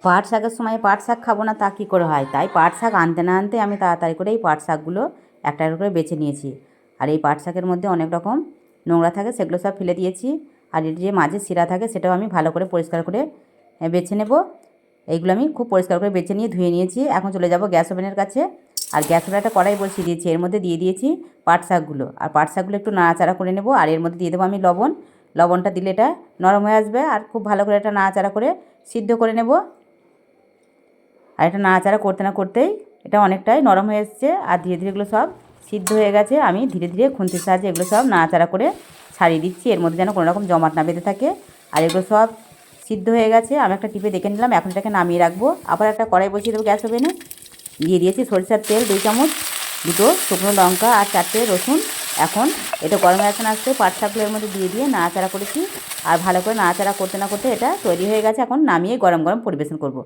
পাট শাকের সময় পাট শাক খাবো না তা কী করে হয়, তাই পাট শাক আনতে না আনতে আমি তাড়াতাড়ি করে এই পাট শাকগুলো একটা একটা করে বেছে নিয়েছি। আর এই পাট শাকের মধ্যে অনেক রকম নোংরা থাকে, সেগুলো সব ফেলে দিয়েছি। আর এর যে মাঝে শিরা থাকে সেটাও আমি ভালো করে পরিষ্কার করে বেছে নেব। এইগুলো আমি খুব পরিষ্কার করে বেছে নিয়ে ধুয়ে নিয়েছি। এখন চলে যাব গ্যাস ওভেনের কাছে। আর গ্যাস ওভেনে একটা কড়াই বসিয়ে দিয়েছি, এর মধ্যে দিয়ে দিয়েছি পাট শাকগুলো। আর পাট শাকগুলো একটু নাড়াচাড়া করে নেব। আর এর মধ্যে দিয়ে দেবো আমি লবণ। লবণটা দিলে এটা নরম হয়ে আসবে। আর খুব ভালো করে এটা নাড়াচাড়া করে সিদ্ধ করে নেব। আর এটা নাড়াচাড়া করতে না করতেই এটা অনেকটাই নরম হয়ে এসছে। আর ধীরে ধীরে এগুলো সব সিদ্ধ হয়ে গেছে। আমি ধীরে ধীরে খুন্তির সাহায্যে এগুলো সব নাড়াচাড়া করে ছাড়িয়ে দিচ্ছি, এর মধ্যে যেন কোনো রকম জমাট না বেঁধে থাকে। আর এগুলো সব সিদ্ধ হয়ে গেছে, আমি একটা টিপে দেখে নিলাম। এখন এটাকে নামিয়ে রাখবো। আবার একটা কড়াই বসিয়ে দেবো গ্যাস ওভেনে। দিয়ে দিয়েছি সরিষার তেল 2 চামচ, 2টো শুকনো লঙ্কা আর 4টে রসুন। এখন এটা গরম এখন আসতে পাট শাকগুলোর মধ্যে দিয়ে নাড়াচাড়া করেছি। আর ভালো করে নাড়াচাড়া করতে না করতে এটা তৈরি হয়ে গেছে। এখন নামিয়ে গরম গরম পরিবেশন করব।